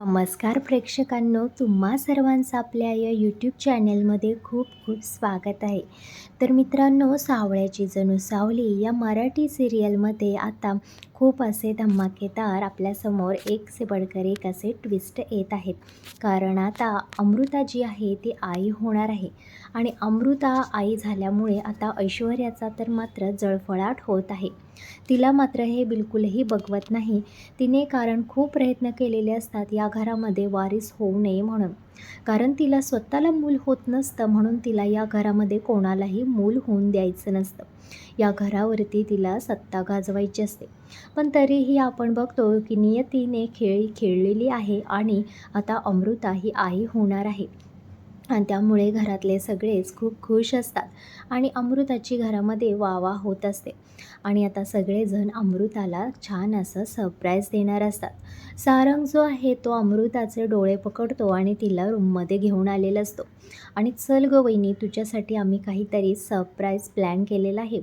नमस्कार प्रेक्षकांनो, तुम्हा सर्वांचं आपल्या या यूट्यूब चॅनलमध्ये खूप खूप स्वागत आहे. तर मित्रांनो, सावळ्याची जणू सावली या मराठी सिरियलमध्ये आता खूप असे धमाकेदार आपल्यासमोर एक से बढ़कर एक असे ट्विस्ट येत आहेत. कारण आता अमृता जी आहे ती आई होणार आहे आणि अमृता आई झाल्यामुळे आता ऐश्वर्याचा तर मात्र जळफळाट होत आहे. तिला मात्र हे बिलकुलही बघवत नाही. तिने कारण खूप प्रयत्न केलेले असतात या घरामध्ये वारीस होऊ नये म्हणून. कारण तिला स्वतःला मूल होत नसतं, म्हणून तिला या घरामध्ये कोणालाही मूल होऊन द्यायचं नसतं. या घरावरती तिला सत्ता गाजवायची असते. पण तरीही आपण बघतो की नियतीने खेळ खेळलेली आहे आणि आता अमृता ही आई होणार आहे. आणि त्यामुळे घरातले सगळेच खूप खुश असतात आणि अमृताची घरामध्ये वाह होत असते. आणि आता सगळेजण अमृताला छान असं सरप्राईज देणार असतात. सारंग जो आहे तो अमृताचे डोळे पकडतो आणि तिला रूममध्ये घेऊन आलेला असतो आणि चल गं वहिनी, तुझ्यासाठी आम्ही काहीतरी सरप्राईज प्लॅन केलेला आहे.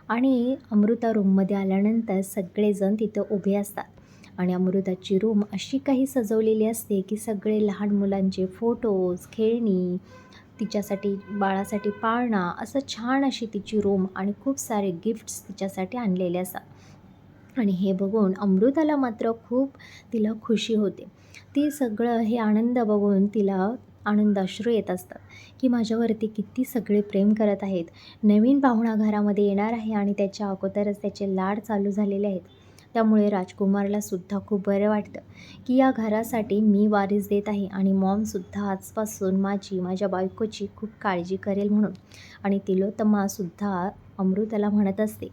आणि अमृता रूममध्ये आल्यानंतर सगळेजण तिथं उभे असतात आणि अमृताची रूम अशी काही सजवलेली असते की सगळे लहान मुलांचे फोटोज, खेळणी, तिच्यासाठी बाळासाठी पाळणा, असं छान अशी तिची रूम आणि खूप सारे गिफ्ट्स तिच्यासाठी आणलेले असतात. आणि हे बघून अमृताला मात्र खूप तिला खुशी होते. ती सगळं हे आनंद बघून तिला आनंद अश्रू येत असतात की माझ्यावरती किती सगळे प्रेम करत आहेत. नवीन पाहुणा घरामध्ये येणार आहे आणि त्याच्या अगोदरच त्याचे लाड चालू झालेले आहेत. त्यामुळे राजकुमारलासुद्धा खूप बरं वाटतं की या घरासाठी मी वारीस देत आहे आणि मॉमसुद्धा आजपासून माझ्या बायकोची खूप काळजी करेल म्हणून. आणि तिलोत्तमासुद्धा अमृताला म्हणत असते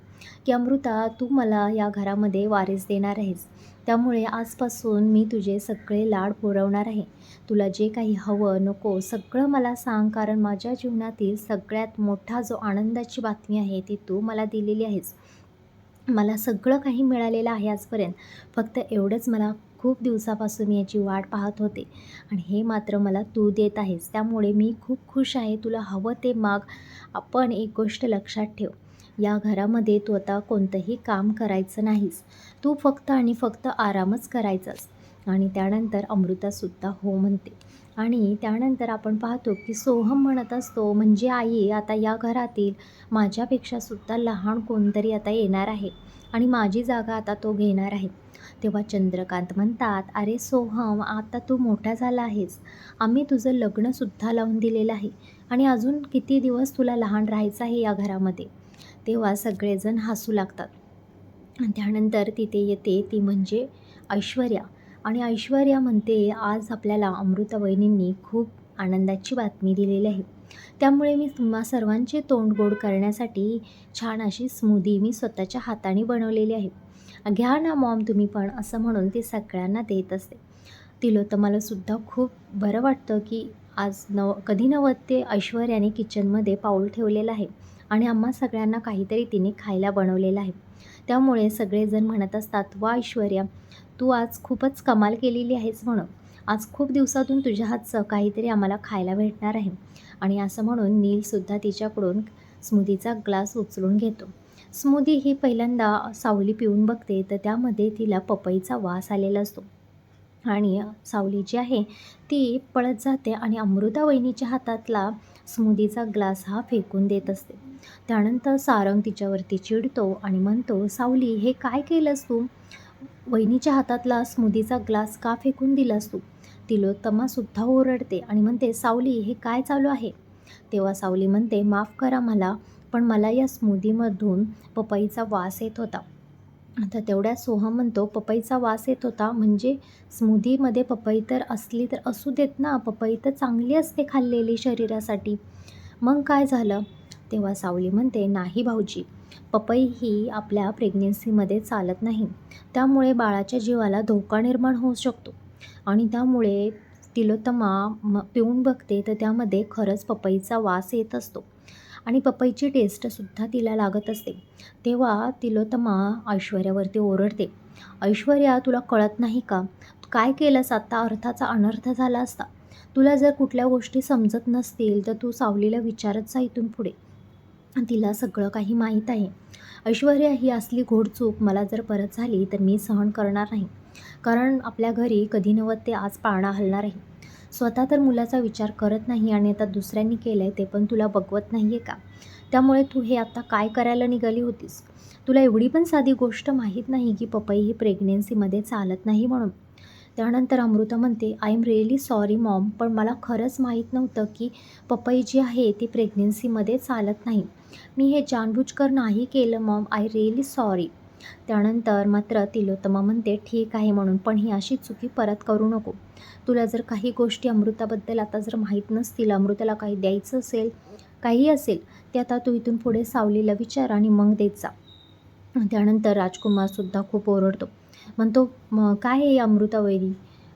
की अमृता, तू मला या घरामध्ये वारीस देणार आहेस, त्यामुळे आजपासून मी तुझे सगळे लाड पुरवणार आहे. तुला जे काही हवं नको सगळं मला सांग, कारण माझ्या जीवनातील सगळ्यात मोठा जो आनंदाची बातमी आहे ती तू मला दिलेली आहेस. मला सगळं काही मिळालेलं आहे आजपर्यंत, फक्त एवढंच मला खूप दिवसापासून याची वाट पाहत होते आणि हे मात्र मला तू देत आहेस, त्यामुळे मी खूप खुश आहे. तुला हवं ते माग. आपण एक गोष्ट लक्षात ठेव, या घरामध्ये तू आता कोणतंही काम करायचं नाहीस, तू फक्त आणि फक्त आरामच करायचास. आणि त्यानंतर अमृतासुद्धा हो म्हणते. आणि त्यानंतर आपण पाहतो की सोहम म्हणत असतो, म्हणजे आई, आता या घरातील माझ्यापेक्षासुद्धा लहान कोणतरी आता येणार आहे आणि माझी जागा आता तो घेणार आहे. तेव्हा चंद्रकांत म्हणतात, अरे सोहम, आता तू मोठा झाला आहेस, आम्ही तुझं लग्नसुद्धा लावून दिलेलं आहे आणि अजून किती दिवस तुला लहान राहायचं आहे या घरामध्ये. तेव्हा सगळेजण हसू लागतात. आणि त्यानंतर तिथे येते ती म्हणजे ऐश्वर्या. आणि ऐश्वर्या म्हणते, आज आपल्याला अमृता वहिनींनी खूप आनंदाची बातमी दिलेली आहे, त्यामुळे मी तुम्हा सर्वांचे तोंड गोड करण्यासाठी छान अशी स्मूदी मी स्वतःच्या हाताने बनवलेली आहे. घ्या ना मॉम तुम्ही पण, असं म्हणून ती सगळ्यांना देत असते. तिलोत्तमालासुद्धा खूप बरं वाटतं की आज कधी नव्वद ते ऐश्वर्याने किचनमध्ये पाऊल ठेवलेलं आहे आणि आम्हा सगळ्यांना काहीतरी तिने खायला बनवलेलं आहे. त्यामुळे सगळेजण म्हणत असतात, वा ऐश्वर्या, तू आज खूपच कमाल केलेली आहेस म्हणून. आज खूप दिवसातून तुझ्या हातचं काहीतरी आम्हाला खायला भेटणार आहे. आणि असं म्हणून नीलसुद्धा तिच्याकडून स्मूदीचा ग्लास उचलून घेतो. स्मूदी ही पहिल्यांदा सावली पिऊन बघते, तर त्यामध्ये तिला पपईचा वास आलेला असतो आणि सावली जी आहे ती पळत जाते आणि अमृता वहिनीच्या हातातला स्मूदीचा ग्लास हा फेकून देत असते. त्यानंतर सारंग तिच्यावरती चिडतो आणि म्हणतो, सावली, हे काय केलंस तू? वहिनीच्या हातातला स्मूदीचा ग्लास का फेकून दिलास तू? तिलोत्तमासुद्धा ओरडते आणि म्हणते, सावली, हे काय चालू आहे? तेव्हा सावली म्हणते, माफ करा मला, पण मला या स्मूदीमधून पपईचा वास येत होता. आता तेवढ्यात सोहम म्हणतो, पपईचा वास येत होता म्हणजे स्मूदीमध्ये पपई तर असली तर असू देत ना, पपई तर चांगली असते खाल्लेली शरीरासाठी, मग काय झालं? तेव्हा सावली म्हणते, नाही भाऊजी, पपई ही आपल्या प्रेग्नेन्सीमध्ये चालत नाही, त्यामुळे बाळाच्या जीवाला धोका निर्माण होऊ शकतो. आणि त्यामुळे तिलोत्तमा पिऊन बघते, तर त्यामध्ये खरंच पपईचा वास येत असतो आणि पपईची टेस्टसुद्धा तिला लागत असते. तेव्हा तिलोत्तमा ऐश्वर्यावरती ओरडते, ऐश्वर्या, तुला कळत नाही का? तू काय केलंस आता? अर्थाचा अनर्थ झाला असता. तुला जर कुठल्या गोष्टी समजत नसतील तर तू सावलीला विचारत जा इथून पुढे, तिला सगळं काही माहीत आहे. ऐश्वर्या, ही असली घोडचूक मला जर परत झाली तर मी सहन करणार नाही. कारण आपल्या घरी कधी नव्वत ते आज पाळणा हलणार आहे. स्वतः तर मुलाचा विचार करत नाही आणि आता दुसऱ्यांनी केलं आहे ते पण तुला बघवत नाही आहे का? त्यामुळे तू हे आता काय करायला निघाली होतीस? तुला एवढी पण साधी गोष्ट माहीत नाही की पपई ही प्रेग्नन्सीमध्ये चालत नाही म्हणून. त्यानंतर अमृता म्हणते, I am really sorry Maugham, पण मला खरंच माहीत नव्हतं की पपई जी आहे ती प्रेग्नन्सीमध्ये चालत नाही. मी हे जाणबुजकर नाही केलं मॉम, आय रिअली सॉरी. त्यानंतर मात्र तिलोत्तमा म्हणते, ठीक आहे म्हणून, पण ही अशी चुकी परत करू नको. तुला जर काही गोष्टी अमृताबद्दल आता जर माहीत नसतील, अमृताला काही द्यायचं असेल, काही असेल, ते आता तू इथून पुढे सावलीला विचार आणि मग देत जा. त्यानंतर राजकुमारसुद्धा खूप ओरडतो. म्हणतो, काय आहे अमृता वैरी,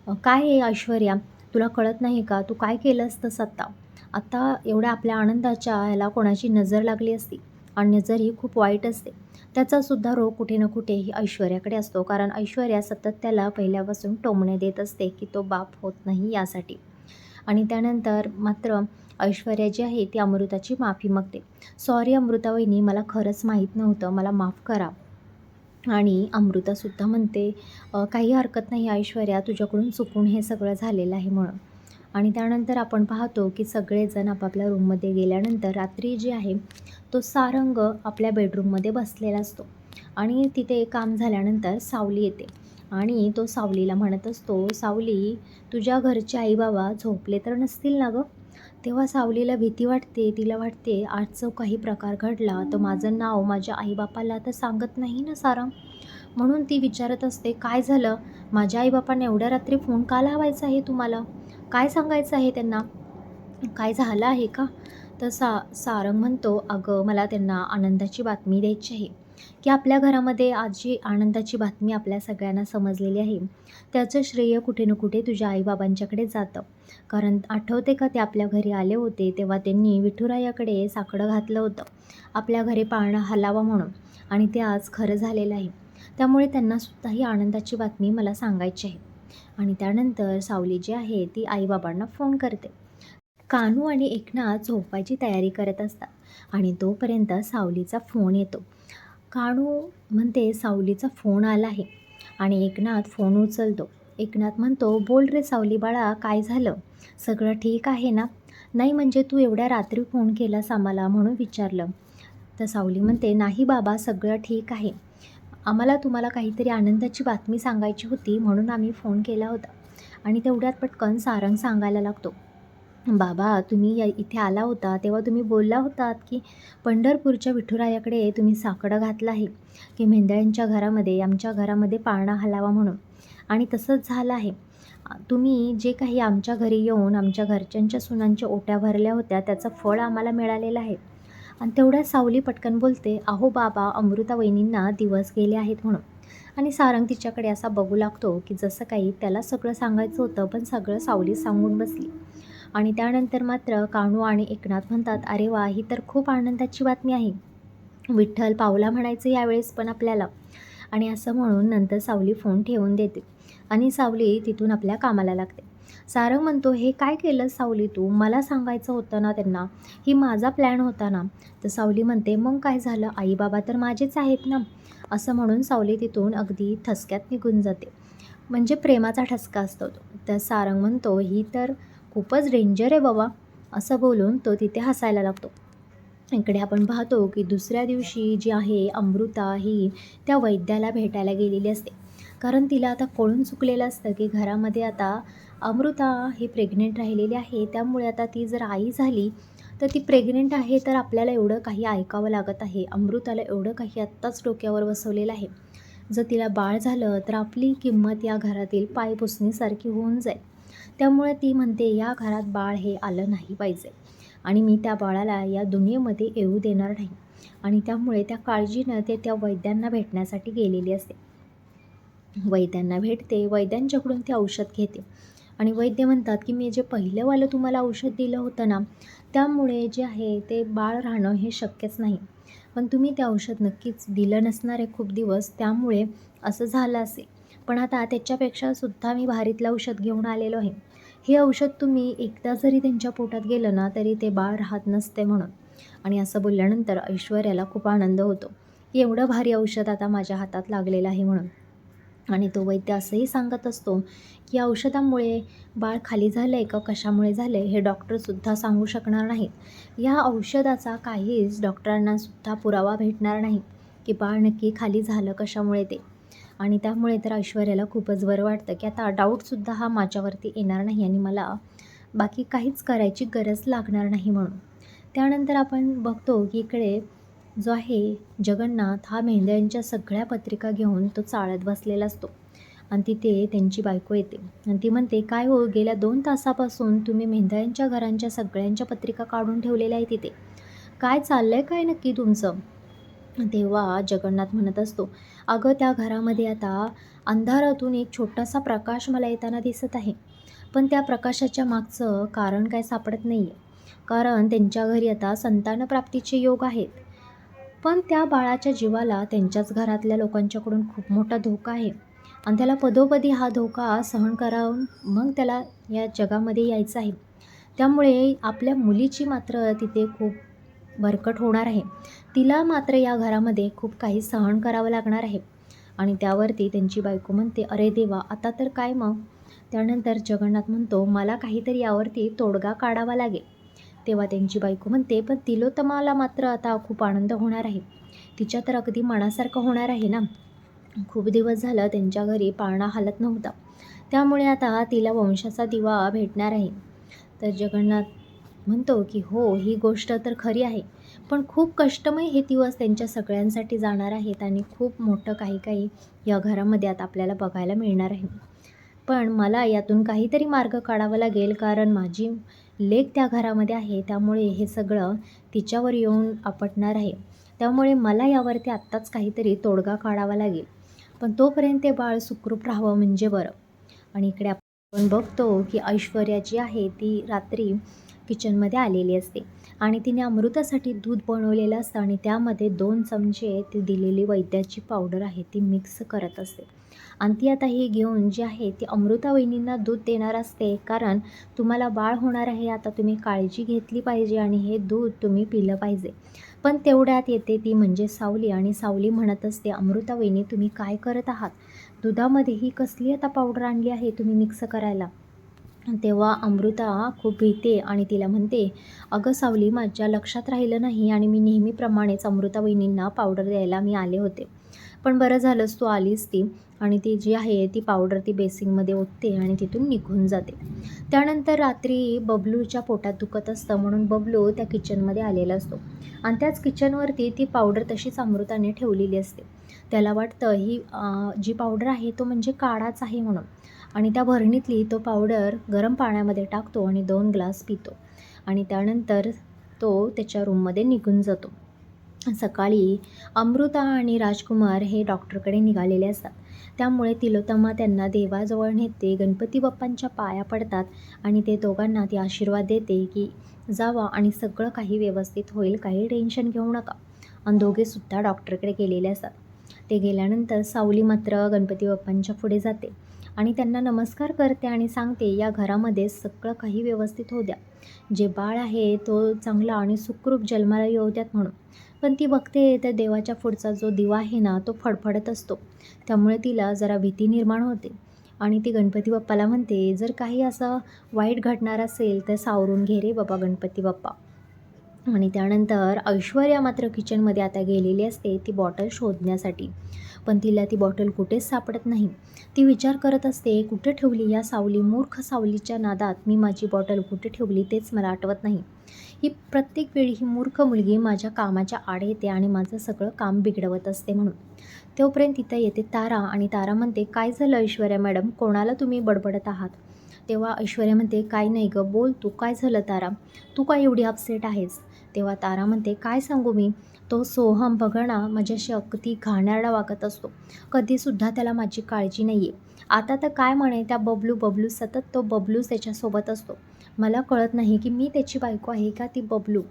काय आहे ऐश्वर्या, तुला कळत नाही का? तू काय केलं असतंस आत्ता? आत्ता एवढ्या आपल्या आनंदाच्या ह्याला कोणाची नजर लागली असती आणि नजर ही खूप वाईट असते. त्याचासुद्धा रोग कुठे ना कुठे ही ऐश्वर्याकडे असतो, कारण ऐश्वर्या सतत त्याला पहिल्यापासून टोमणे देत असते की तो बाप होत नाही यासाठी. आणि त्यानंतर मात्र ऐश्वर्या जी आहे ती अमृताची माफी मागते. सॉरी अमृता वहिनी, मला खरंच माहीत नव्हतं, मला माफ करा. आणि अमृतासुद्धा म्हणते, काही हरकत नाही ऐश्वर्या, तुझ्याकडून चुकून हे सगळं झालेलं आहे म्हणून. आणि त्यानंतर आपण पाहतो की सगळेजण आपापल्या रूममध्ये गेल्यानंतर रात्री जी आहे तो सारंग आपल्या बेडरूममध्ये बसलेला असतो आणि तिथे काम झाल्यानंतर सावली येते आणि तो सावलीला म्हणत असतो, सावली, तुझ्या घरचे आई बाबा झोपले तर नसतील ना गं? तेव्हा सावलीला भीती वाटते. तिला वाटते, आज जो काही प्रकार घडला तर माझं नाव माझ्या आईबापाला तर सांगत नाही ना सारंग. म्हणून ती विचारत असते, काय झालं? माझ्या आईबापांना एवढ्या रात्री फोन का लावायचा आहे तुम्हाला? काय सांगायचं आहे त्यांना? काय झालं आहे का? तर सारंग म्हणतो, अगं मला त्यांना आनंदाची बातमी द्यायची आहे की आपल्या घरामध्ये आज जी आनंदाची बातमी आपल्या सगळ्यांना समजलेली आहे, त्याचं श्रेय कुठे ना कुठे तुझ्या आईबाबांच्याकडे जातं. कारण आठवते का ते आपल्या घरी आले होते तेव्हा त्यांनी विठुरायाकडे साकडं घातलं होतं आपल्या घरी पाळणा हलावा म्हणून, आणि ते आज खरं झालेलं आहे. त्यामुळे त्यांनासुद्धा ही आनंदाची बातमी मला सांगायची आहे. आणि त्यानंतर सावली जी आहे ती आईबाबांना फोन करते. कानू आणि एकनाथ झोपायची तयारी करत असतात आणि तोपर्यंत सावलीचा फोन येतो. कानू म्हणते, सावलीचा फोन आला आहे आणि एकनाथ फोन उचलतो. एकनाथ म्हणतो, बोल रे सावली बाळा, काय झालं? सगळं ठीक आहे ना? नाही म्हणजे तू एवढ्या रात्री फोन केलास आम्हाला म्हणून विचारलं. तर सावली म्हणते, नाही बाबा, सगळं ठीक आहे. आम्हाला तुम्हाला काहीतरी आनंदाची बातमी सांगायची होती म्हणून आम्ही फोन केला होता. आणि तेवढ्यात पटकन सारंग सांगायला लागतो, बाबा, तुम्ही इथे आला होता तेव्हा तुम्ही बोलला होतात की पंढरपूरच्या विठुरायाकडे तुम्ही साकडं घातलं आहे की मेंढ्यांच्या घरामध्ये, आमच्या घरामध्ये पाळणा हलावा म्हणून, आणि तसंच झालं आहे. तुम्ही जे काही आमच्या घरी येऊन आमच्या घरच्यांच्या सुनांच्या ओट्या भरल्या होत्या त्याचं फळ आम्हाला मिळालेलं आहे. आणि तेवढ्या सावली पटकन बोलते, अहो बाबा, अमृता वहिनींना दिवस गेले आहेत म्हणून. आणि सारंग तिच्याकडे असा बघू लागतो की जसं काही त्याला सगळं सांगायचं होतं पण सगळं सावली सांगून बसली. आणि त्यानंतर मात्र कानू आणि एकनाथ म्हणतात, अरे वा, ही तर खूप आनंदाची बातमी आहे. विठ्ठल पावला म्हणायचं यावेळेस पण आपल्याला. आणि असं म्हणून नंतर सावली फोन ठेवून देते आणि सावली तिथून आपल्या कामाला लागते. सारंग म्हणतो, हे काय केलं सावली तू? मला सांगायचं होतं ना त्यांना, ही माझा प्लॅन होता ना. तर सावली म्हणते, मग काय झालं, आई बाबा तर माझेच आहेत ना. असं म्हणून सावली तिथून अगदी ठसक्यात निघून जाते. म्हणजे प्रेमाचा ठसका असतो तो. तर सारंग म्हणतो, ही तर खूपच डेंजर आहे बाबा, असं बोलून तो तिथे हसायला लागतो. इकडे आपण पाहतो की दुसऱ्या दिवशी जी आहे अमृता ही त्या वैद्याला भेटायला गेलेली असते. कारण तिला आता कळून चुकलेलं असतं की घरामध्ये आता अमृता ही प्रेग्नेंट राहिलेली आहे. त्यामुळे आता ती जर आई झाली तर ती प्रेग्नेंट आहे, तर आपल्याला एवढं काही ऐकावं लागत आहे. अमृताला एवढं काही आत्ताच डोक्यावर बसवलेलं आहे. जर तिला बाळ झालं तर आपली किंमत या घरातील पायपुसणीसारखी होऊन जाईल. त्यामुळे ती म्हणते, या घरात बाळ हे आलं नाही पाहिजे आणि मी त्या बाळाला या दुनियेमध्ये येऊ देणार नाही. आणि त्यामुळे त्या काळजीनं ते त्या वैद्यांना भेटण्यासाठी गेलेली असते. वैद्यांना भेटते, वैद्यांच्याकडून ते औषध घेते आणि वैद्य म्हणतात की मी जे पहिलंवालं तुम्हाला औषध दिलं होतं ना, त्यामुळे जे आहे ते बाळ राहणं हे शक्यच नाही. पण तुम्ही ते औषध नक्कीच दिलं नसणार आहे खूप दिवस, त्यामुळे असं झालं असेल. पण आता त्याच्यापेक्षा सुद्धा मी भारीतलं औषध घेऊन आलेलो आहे. हे औषध तुम्ही एकदा जरी त्यांच्या पोटात गेलं ना तरी ते बाळ राहत नसते म्हणून. आणि असं बोलल्यानंतर ऐश्वर्याला खूप आनंद होतो की एवढं भारी औषध आता माझ्या हातात लागलेलं आहे म्हणून. आणि तो वैद्य असंही सांगत असतो की औषधामुळे बाळ खाली झालं आहे का कशामुळे झालं आहे हे डॉक्टरसुद्धा सांगू शकणार नाहीत. या औषधाचा काहीच डॉक्टरांनासुद्धा पुरावा भेटणार नाही की बाळ नक्की खाली झालं कशामुळे ते. आणि त्यामुळे तर ऐश्वर्याला खूपच बरं वाटतं की आता डाऊटसुद्धा हा माझ्यावरती येणार नाही आणि मला बाकी काहीच करायची गरज लागणार नाही म्हणून. त्यानंतर आपण बघतो की इकडे जो आहे जगन्नाथ हा मेंढ्यांच्या सगळ्या पत्रिका घेऊन तो चाळत बसलेला असतो आणि तिथे त्यांची बायको येते आणि ती म्हणते, "काय हो, गेल्या 2 तासापासून तुम्ही मेंढ्यांच्या घरांच्या सगळ्यांच्या पत्रिका काढून ठेवलेल्या आहे तिथे. काय चाललंय काय नक्की तुमचं?" तेव्हा जगन्नाथ म्हणत असतो, "अगं, त्या घरामध्ये आता अंधारातून एक छोटासा प्रकाश मला येताना दिसत आहे. पण त्या प्रकाशाच्या मागचं कारण काय सापडत नाही आहे. कारण त्यांच्या घरी आता संतानप्राप्तीचे योग आहेत. पण त्या बाळाच्या जीवाला त्यांच्याच घरातल्या लोकांच्याकडून खूप मोठा धोका आहे आणि त्याला पदोपदी हा धोका सहन करावून मग त्याला या जगामध्ये यायचं आहे. त्यामुळे आपल्या मुलीची मात्र तिथे खूप भरकट होणार आहे. तिला मात्र या घरामध्ये खूप काही सहन करावं लागणार आहे." आणि त्यावरती त्यांची बायको म्हणते, "अरे देवा, आता तर काय मग?" त्यानंतर जगन्नाथ म्हणतो, "मला काहीतरी यावरती तोडगा काढावा लागेल." तेव्हा त्यांची बायको म्हणते, "पण तिलोत्तमाला मात्र आता खूप आनंद होणार आहे. तिच्या तर अगदी मनासारखं होणार आहे ना. खूप दिवस झालं त्यांच्या घरी पाळणा हलत नव्हता. त्यामुळे आता तिला वंशाचा दिवा भेटणार आहे." तर जगन्नाथ म्हणतो की "हो, ही गोष्ट तर खरी आहे. पण खूप कष्टमय हे दिवस त्यांच्या सगळ्यांसाठी जाणार आहेत आणि खूप मोठं काही काही या घरामध्ये आता आपल्याला बघायला मिळणार आहे. पण मला यातून काहीतरी मार्ग काढावा लागेल कारण माझी लेक त्या घरामध्ये आहे. त्यामुळे हे सगळं तिच्यावर येऊन आपटणार आहे. त्यामुळे मला यावरती आत्ताच काहीतरी तोडगा काढावा लागेल. पण तोपर्यंत ते बाळ सुखरूप राहावं म्हणजे बरं." आणि इकडे आपण बघतो की ऐश्वर्या जी आहे ती रात्री किचनमध्ये आलेली असते आणि तिने अमृतासाठी दूध बनवलेलं असतं आणि त्यामध्ये 2 चमचे ती दिलेली वैद्याची पावडर आहे ती मिक्स करत असते आणि ती आता ही घेऊन जी आहे ती अमृता वहिनींना दूध देणार असते. कारण तुम्हाला बाळ होणार आहे, आता तुम्ही काळजी घेतली पाहिजे आणि हे दूध तुम्ही पिलं पाहिजे. पण तेवढ्यात येते ती म्हणजे सावली आणि सावली म्हणत असते, "अमृता वहिनी, तुम्ही काय करत आहात? दुधामध्ये ही कसली आता पावडर आणली आहे तुम्ही मिक्स करायला?" तेव्हा अमृता खूप भीते आणि तिला म्हणते, "अगं सावली, माझ्या लक्षात राहिलं नाही आणि मी नेहमीप्रमाणेच अमृता वहिनींना पावडर द्यायला मी आले होते. पण बरं झालंस तू आलीस ती." आणि ती जी आहे ती पावडर ती बेसिनमध्ये ओतते आणि तिथून निघून जाते. त्यानंतर रात्री बबलूच्या पोटात दुखत असतं म्हणून बबलू त्या किचनमध्ये आलेला असतो आणि त्याच किचनवरती ती पावडर तशीच अमृताने ठेवलेली असते. त्याला वाटतं ही जी पावडर आहे तो म्हणजे काढाच आहे म्हणून आणि त्या भरणीतली तो पावडर गरम पाण्यामध्ये टाकतो आणि 2 ग्लास पितो आणि त्यानंतर तो त्याच्या रूममध्ये निघून जातो. सकाळी अमृता आणि राजकुमार हे डॉक्टरकडे निघालेले असतात. त्यामुळे तिलोत्तमा त्यांना देवाजवळ नेते, गणपती बाप्पांच्या पाया पडतात आणि ते दोघांना ती आशीर्वाद देते की जावा आणि सगळं काही व्यवस्थित होईल, काही टेन्शन घेऊ नका. आणि दोघेसुद्धा डॉक्टरकडे गेलेले असतात. ते गेल्यानंतर सावली मात्र गणपती बाप्पांच्या पुढे जाते आणि त्यांना नमस्कार करते आणि सांगते, "या घरामध्ये सगळं काही व्यवस्थित होऊ द्या. जे बाळ आहे तो चांगला आणि सुखरूप जन्माला येऊ द्यात म्हणून." पण ती बघते तर देवाच्या पुढचा जो दिवा आहे ना तो फडफडत असतो. त्यामुळे तिला जरा भीती निर्माण होते आणि ती गणपती बाप्पाला म्हणते, "जर काही असं वाईट घडणार असेल तर सावरून घे रे बाबा गणपती बाप्पा." आणि त्यानंतर ऐश्वर्या मात्र किचनमध्ये आता गेलेली असते ती बॉटल शोधण्यासाठी. पण तिला ती बॉटल कुठेच सापडत नाही. ती विचार करत असते, कुठे ठेवली या सावली, मूर्ख सावलीच्या नादात मी माझी बॉटल कुठे ठेवली तेच मला आठवत नाही. ही प्रत्येक वेळी ही मूर्ख मुलगी माझ्या कामाच्या आड येते आणि माझं सगळं काम बिघडवत असते म्हणून. तोपर्यंत तिथं येते तारा आणि तारा म्हणते, "काय झालं ऐश्वर्या मॅडम, कोणाला तुम्ही बडबडत आहात?" तेव्हा ऐश्वर्या म्हणते, "काय नाही गं, बोल तू, काय झालं तारा? तू काय एवढी अपसेट आहेस?" तेव्हा तारा म्हणते, "काय सांगू मी, तो सोहम बघा ना माझ्याशी अगदी घाणेरडा वागत असतो. कधीसुद्धा त्याला माझी काळजी नाही आहे. आता तर काय म्हणे त्या बबलू सतत तो बबलूच त्याच्यासोबत असतो. मला कळत नाही की मी त्याची बायको आहे का ती बबलू.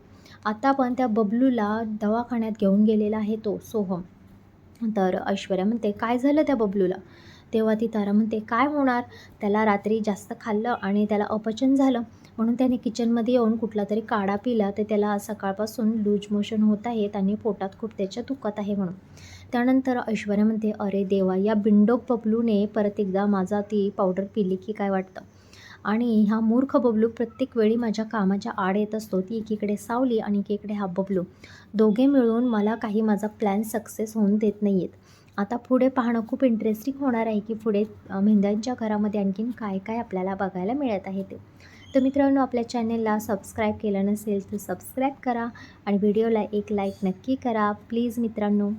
आता पण त्या बबलूला दवाखान्यात घेऊन गेलेला आहे तो सोहम." तर ऐश्वर्या म्हणते, "काय झालं त्या बबलूला?" तेव्हा ती तारा म्हणते, "काय होणार? त्याला रात्री जास्त खाल्लं आणि त्याला अपचन झालं, म्हणून त्याने किचनमध्ये येऊन कुठलातरी काढा पिला, तर त्याला आज सकाळपासून लूज मोशन होत आहेत आणि पोटात खूप त्याच्या दुखत आहे म्हणून." त्यानंतर ऐश्वर्या म्हणते, "अरे देवा, या बिंडोक बबलूने परत एकदा माझा ती पावडर पिली की काय वाटतं. आणि हा मूर्ख बबलू प्रत्येक वेळी माझ्या कामाच्या आड येत असतो. ती एकीकडे सावली आणि एकीकडे हा बबलू. दोघे मिळून मला काही माझा प्लॅन सक्सेस होऊन देत नाही आहेत. आता पुढे पाहणं खूप इंटरेस्टिंग होणार आहे की पुढे मेंढ्यांच्या घरामध्ये आणखीन काय काय आपल्याला बघायला मिळत आहे ते." तर मित्रांनो, आपल्या चॅनेलला सबस्क्राईब केलं नसेल तर सबस्क्राईब करा आणि व्हिडिओला एक लाईक नक्की करा प्लीज मित्रांनो.